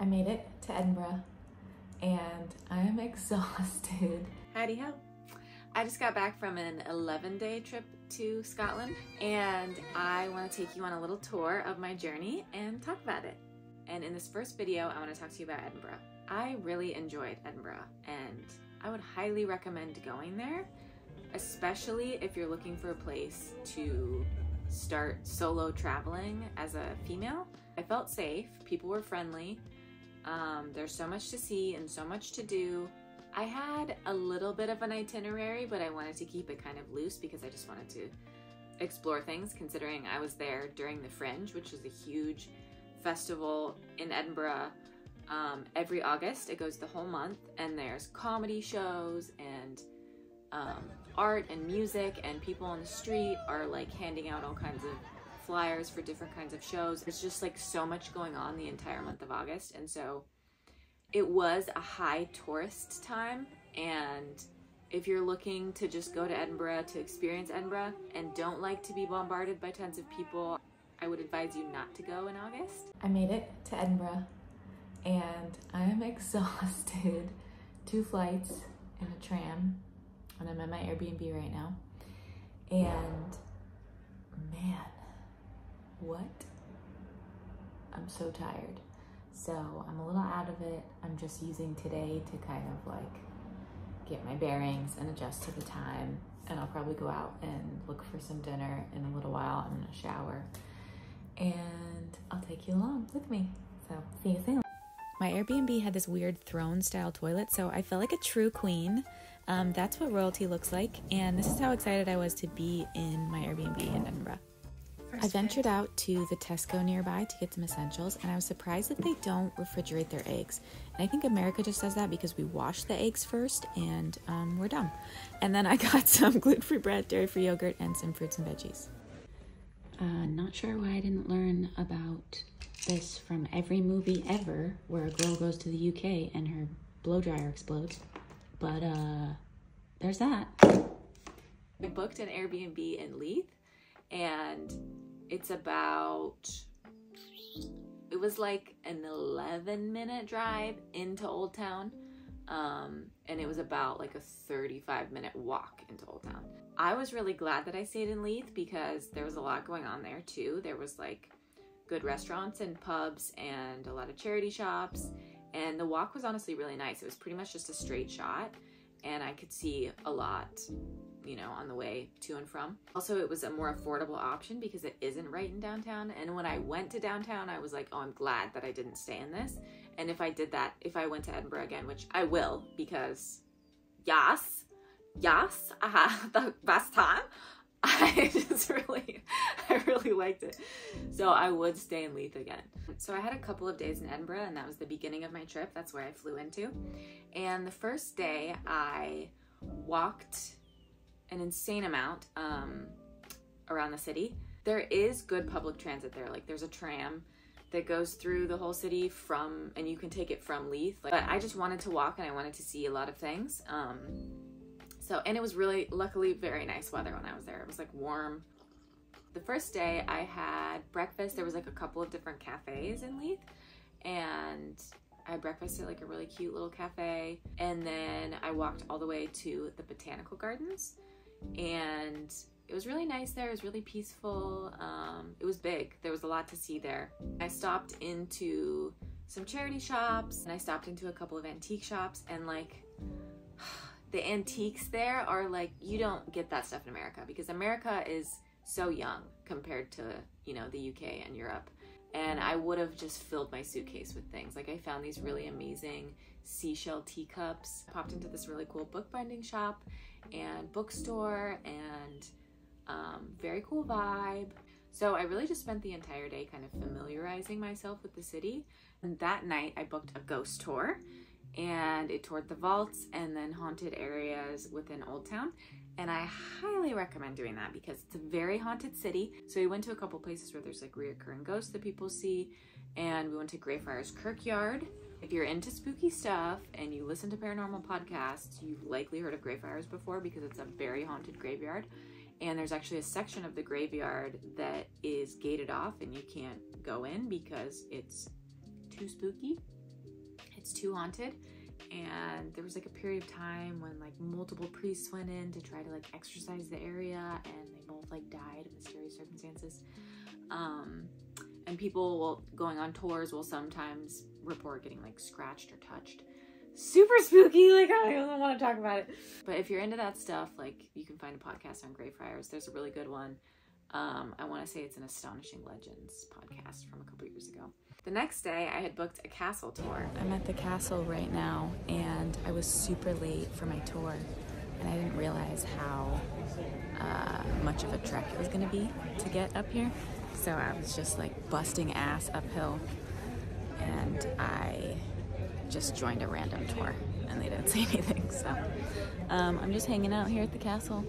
made it to Edinburgh and I am exhausted. Howdy ho. I just got back from an 11-day trip to Scotland and I want to take you on a little tour of my journey and talk about it. And in this first video, I want to talk to you about Edinburgh. I really enjoyed Edinburgh and I would highly recommend going there, especially if you're looking for a place to start solo traveling as a female. I felt safe, people were friendly, there's so much to see and so much to do. I had a little bit of an itinerary, but I wanted to keep it kind of loose because I just wanted to explore things, considering I was there during the Fringe, which is a huge festival in Edinburgh. Every August, it goes the whole month, and there's comedy shows and art and music, and people on the street are like handing out all kinds of flyers for different kinds of shows. There's just like so much going on the entire month of August, and so it was a high tourist time. And if you're looking to just go to Edinburgh to experience Edinburgh and don't like to be bombarded by tons of people, I would advise you not to go in August. I made it to Edinburgh and I am exhausted. 2 flights in a tram, and I'm at my Airbnb right now. And man, what? I'm so tired. So I'm a little out of it. I'm just using today to kind of like get my bearings and adjust to the time. And I'll probably go out and look for some dinner in a little while. I'm gonna shower and I'll take you along with me. So see you soon. My Airbnb had this weird throne style toilet, so I felt like a true queen. That's what royalty looks like. And this is how excited I was to be in my Airbnb in Edinburgh. I ventured out to the Tesco nearby to get some essentials, and I was surprised that they don't refrigerate their eggs. And I think America just does that because we wash the eggs first and we're dumb. And then I got some gluten-free bread, dairy-free yogurt, and some fruits and veggies. Not sure why I didn't learn about this from every movie ever where a girl goes to the UK and her blow dryer explodes. But there's that. We booked an Airbnb in Leith, and it's about, it was like an 11-minute drive into Old Town, and it was about like a 35-minute walk into Old Town. I was really glad that I stayed in Leith because there was a lot going on there too. There was like good restaurants and pubs and a lot of charity shops, and the walk was honestly really nice. It was pretty much just a straight shot, and I could see a lot, you know, on the way to and from. Also, it was a more affordable option because it isn't right in downtown. And when I went to downtown, I was like, oh, I'm glad that I didn't stay in this. And if I did that, if I went to Edinburgh again, which I will, because yes, I had the best time. I really liked it. So I would stay in Leith again. So I had a couple of days in Edinburgh, and that was the beginning of my trip. That's where I flew into. And the first day I walked an insane amount around the city. There is good public transit there. Like there's a tram that goes through the whole city and you can take it from Leith. But I just wanted to walk and I wanted to see a lot of things. And it was really, luckily, very nice weather when I was there. It was like warm. The first day I had breakfast. There was like a couple of different cafes in Leith, and I had breakfast at like a really cute little cafe. And then I walked all the way to the Botanical Gardens, and it was really nice there. It was really peaceful. It was big. There was a lot to see there. I stopped into some charity shops, and I stopped into a couple of antique shops, and like the antiques there are like, you don't get that stuff in America because America is so young compared to, you know, the UK and Europe. And I would have just filled my suitcase with things. Like I found these really amazing seashell teacups, popped into this really cool bookbinding shop and bookstore, and very cool vibe. So I really just spent the entire day kind of familiarizing myself with the city. And that night I booked a ghost tour, and it toured the vaults and then haunted areas within Old Town. And I highly recommend doing that because it's a very haunted city. So we went to a couple places where there's like reoccurring ghosts that people see, and we went to Greyfriars Kirkyard. If you're into spooky stuff and you listen to paranormal podcasts, you've likely heard of Greyfriars before because it's a very haunted graveyard. And there's actually a section of the graveyard that is gated off and you can't go in because it's too spooky. it's too haunted. And there was like a period of time when like multiple priests went in to try to like exorcise the area, and they both like died in mysterious circumstances. And people going on tours will sometimes report getting like scratched or touched. Super spooky, like I don't want to talk about it. But if you're into that stuff, like you can find a podcast on Greyfriars. There's a really good one. I want to say it's an Astonishing Legends podcast from a couple years ago. The next day I had booked a castle tour. I'm at the castle right now, and I was super late for my tour, and I didn't realize how much of a trek it was going to be to get up here. So I was just like busting ass uphill, and I just joined a random tour and they didn't say anything. So I'm just hanging out here at the castle.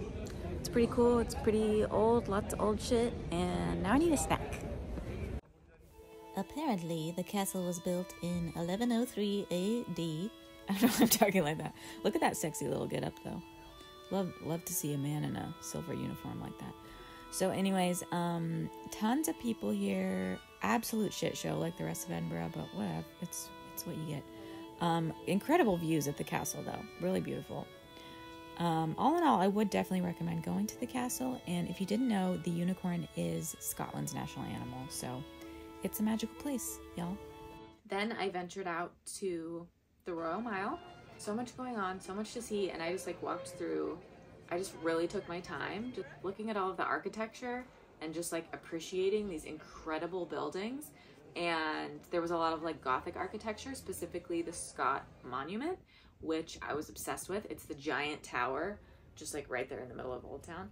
It's pretty cool, it's pretty old, lots of old shit, and now I need a snack. Apparently, the castle was built in 1103 AD. I don't know why I'm talking like that. Look at that sexy little get-up, though. Love to see a man in a silver uniform like that. So anyways, tons of people here. Absolute shit show like the rest of Edinburgh, but whatever. It's what you get. Incredible views at the castle, though. Really beautiful. All in all, I would definitely recommend going to the castle. And if you didn't know, the unicorn is Scotland's national animal. So it's a magical place, y'all. Then I ventured out to the Royal Mile. So much going on, so much to see, and I just like walked through. I just really took my time just looking at all of the architecture and just like appreciating these incredible buildings. And there was a lot of like Gothic architecture, specifically the Scott Monument, which I was obsessed with. It's the giant tower, just like right there in the middle of Old Town.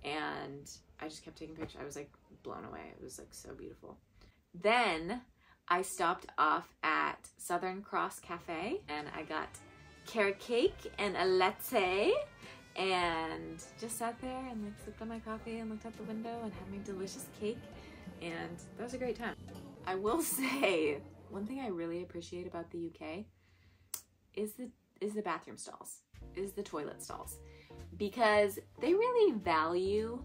And I just kept taking pictures. I was like blown away. It was like so beautiful. Then I stopped off at Southern Cross Cafe, and I got carrot cake and a latte, and just sat there and like sipped on my coffee and looked out the window and had my delicious cake, and that was a great time. I will say, one thing I really appreciate about the UK is the bathroom stalls, is the toilet stalls, because they really value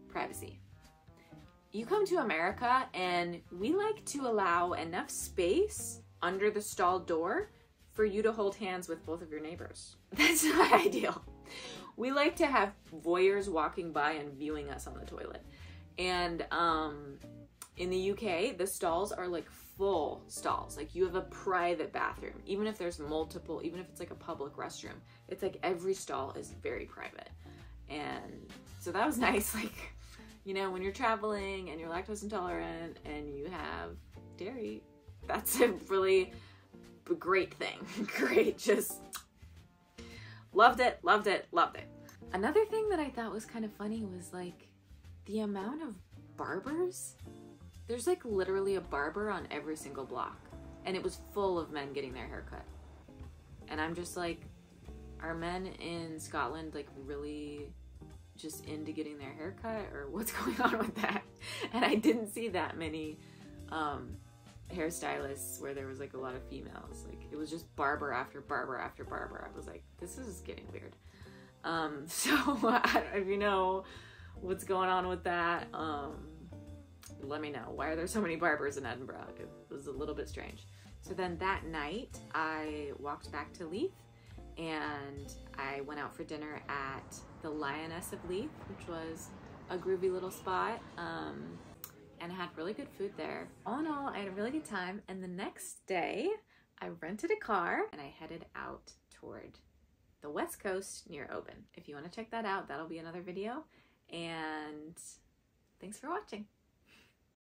privacy. You come to America and we like to allow enough space under the stall door for you to hold hands with both of your neighbors. That's not ideal. We like to have voyeurs walking by and viewing us on the toilet. And in the UK, the stalls are like full stalls. Like you have a private bathroom, even if there's multiple, even if it's like a public restroom, it's like every stall is very private. And so that was nice. Like, you know, when you're traveling and you're lactose intolerant and you have dairy, that's a really great thing. Great, just loved it, loved it, loved it. Another thing that I thought was kind of funny was like the amount of barbers. There's like literally a barber on every single block, and it was full of men getting their hair cut. And I'm just like, are men in Scotland like really just into getting their hair cut, or what's going on with that? And I didn't see that many hairstylists where there was like a lot of females. Like it was just barber after barber after barber. I was like, this is getting weird. So if you know what's going on with that, let me know. Why are there so many barbers in Edinburgh? It was a little bit strange. So then that night I walked back to Leith, and I went out for dinner at the Lioness of Leith, which was a groovy little spot, and had really good food there. All in all, I had a really good time, and the next day I rented a car and I headed out toward the west coast near Oban. If you want to check that out, that'll be another video, and thanks for watching.